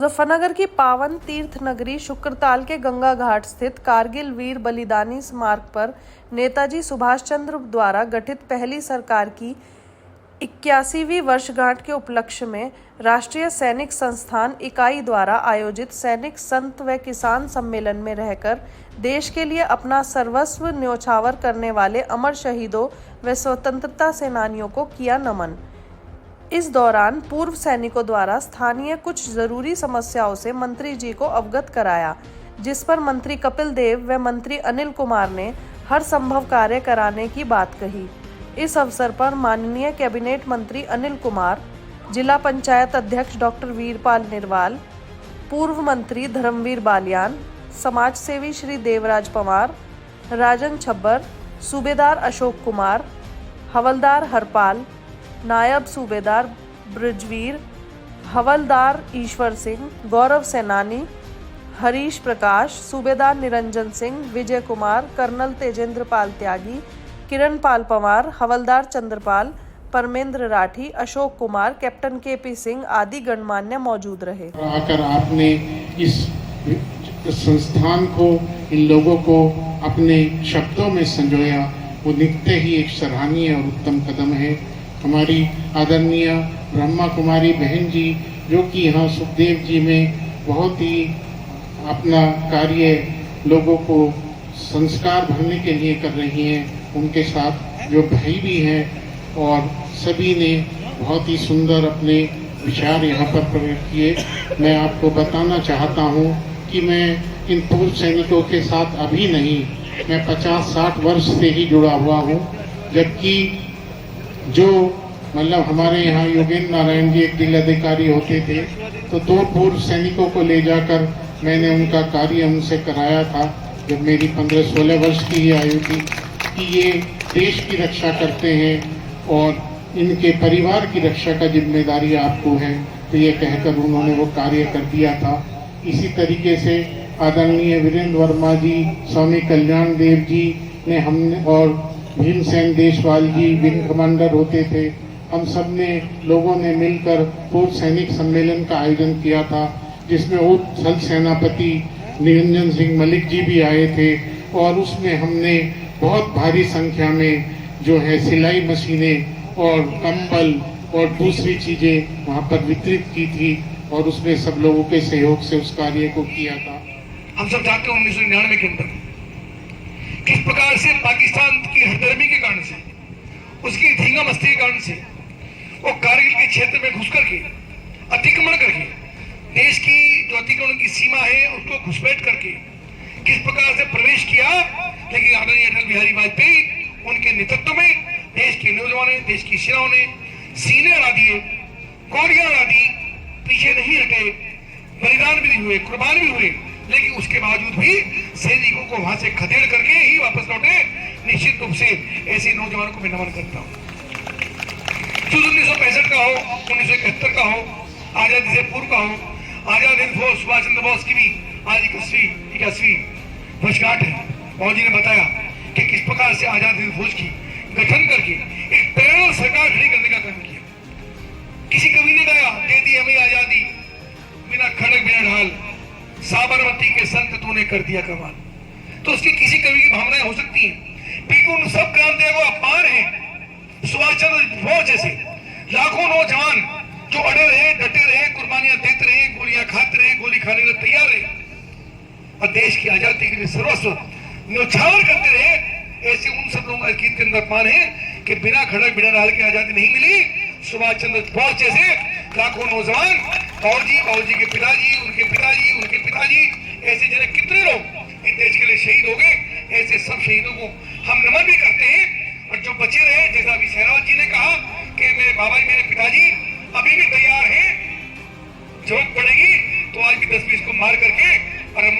मुजफ्फरनगर की पावन तीर्थ नगरी शुक्रताल के गंगा घाट स्थित कारगिल वीर बलिदानी स्मारक पर नेताजी सुभाष चंद्र द्वारा गठित पहली सरकार की 81वीं वर्षगांठ के उपलक्ष्य में राष्ट्रीय सैनिक संस्थान इकाई द्वारा आयोजित सैनिक संत व किसान सम्मेलन में रहकर देश के लिए अपना सर्वस्व न्योछावर करने वाले अमर शहीदों व स्वतंत्रता सेनानियों को किया नमन। इस दौरान पूर्व सैनिकों द्वारा स्थानीय कुछ जरूरी समस्याओं से मंत्री जी को अवगत कराया, जिस पर मंत्री कपिल देव व मंत्री अनिल कुमार ने हर संभव कार्य कराने की बात कही। इस अवसर पर माननीय कैबिनेट मंत्री अनिल कुमार, जिला पंचायत अध्यक्ष डॉक्टर वीरपाल निरवाल, पूर्व मंत्री धर्मवीर बालियान, समाज सेवी श्री देवराज पवार, राजन छब्बर, सूबेदार अशोक कुमार, हवलदार हरपाल, नायब सूबेदार ब्रजवीर, हवलदार ईश्वर सिंह, गौरव सेनानी, हरीश प्रकाश, सूबेदार निरंजन सिंह, विजय कुमार, कर्नल तेजेंद्र पाल त्यागी, किरण पाल पवार, हवलदार चंद्रपाल, परमेंद्र राठी, अशोक कुमार, कैप्टन केपी सिंह आदि गणमान्य मौजूद रहे। आकर आपने इस संस्थान को, इन लोगों को अपने शब्दों में संजोया, वो नित्य ही एक सराहनीय और उत्तम कदम है। हमारी आदरणीय ब्रह्मा कुमारी बहन जी, जो कि यहाँ सुखदेव जी में बहुत ही अपना कार्य लोगों को संस्कार भरने के लिए कर रही हैं, उनके साथ जो भाई भी हैं और सभी ने बहुत ही सुंदर अपने विचार यहाँ पर प्रकट किए। मैं आपको बताना चाहता हूँ कि मैं इन पूर्व सैनिकों के साथ अभी नहीं, मैं 50-60 वर्ष से ही जुड़ा हुआ हूँ। जबकि जो मतलब हमारे यहाँ योगेंद्र नारायण जी एक जिला अधिकारी होते थे, तो 2 पूर्व सैनिकों को ले जाकर मैंने उनका कार्य उनसे कराया था जब मेरी 15-16 वर्ष की ही आयु थी, कि ये देश की रक्षा करते हैं और इनके परिवार की रक्षा का जिम्मेदारी आपको है। तो ये कहकर उन्होंने वो कार्य कर दिया था। इसी तरीके से आदरणीय वीरेंद्र वर्मा जी, स्वामी कल्याण देव जी ने हमने और भीमसेन देशवाल जी विंग कमांडर होते थे, हम सब ने लोगों ने मिलकर पूर्व सैनिक सम्मेलन का आयोजन किया था, जिसमें उप थल सेनापति निरंजन सिंह मलिक जी भी आए थे और उसमें हमने बहुत भारी संख्या में जो है सिलाई मशीनें और कंबल और दूसरी चीजें वहाँ पर वितरित की थी और उसमें सब लोगों के सहयोग से उस कार्य को किया था। हम सब जानते हैं 1999 के अंदर किस प्रकार से पाकिस्तान की हरदर्मी के कारण से, उसकी धींगा मस्ती के कारण से वो कारगिल के क्षेत्र में घुस करके अतिक्रमण करके देश की जो अतिक्रमण की सीमा है उसको घुसपैठ करके किस प्रकार से प्रवेश किया। लेकिन आदरणीय अटल बिहारी वाजपेयी उनके नेतृत्व में देश के नौजवानों ने, देश की सेनाओं ने सीने अड़ा दिए, गोलियां अड़ा दी, पीछे नहीं हटे, बलिदान भी हुए, कुर्बान भी हुए, लेकिन उसके बावजूद भी सैनिकों को वहां से खदेड़ करके ही वापस लौटे। निश्चित रूप से ऐसे नौजवानों को मैं नमन करता हूँ। 1965 का हो, 1971 का हो, आजादी से पूर्व का हो, आजाद हिंद फौज सुभाष चंद्र बोस की भी आज 81वीं वर्षगांठ है। मौजी जी ने बताया कि किस प्रकार से आजाद हिंद फौज की गठन करके एक प्रेरणा सरकार खड़ी करने का काम किया। किसी कवि ने गाया, दे दी हमें आजादी बिना खड़क बिना ढाल, साबरमती के संत तूने कर दिया कमाल। तो उसकी किसी कवि की भावनाएं हो सकती हैं, लेकिन उन सब क्रांतियों को अपार है। सुभाष चंद्र बोस जैसे लाखों नौजवान जो अड़े रहे, डटे रहे, कुर्बानियां देते रहे, गोलियां खाते रहे, गोली खाने को तैयार रहे और देश की आजादी के लिए सर्वस्व न्योछावर करते रहे, ऐसे उन सब लोगों का गीत के अंदर मान है कि बिना खड़क बिना ढाल की आजादी नहीं मिली। सुभाष चंद्र बोस जैसे लाखों नौजवान, बाबूजी के पिताजी, उनके पिताजी, उनके पिताजी, ऐसे जैसे कितने लोग इन देश के लिए शहीद हो गए। ऐसे सब शहीदों को हम नमन भी करते हैं और जो बचे रहे, जैसा अभी सहरावत जी ने कहा कि मेरे बाबा जी, मेरे पिताजी अभी भी तैयार हैं, जरूरत पड़ेगी तो आज भी 10-20 को मार करके और हम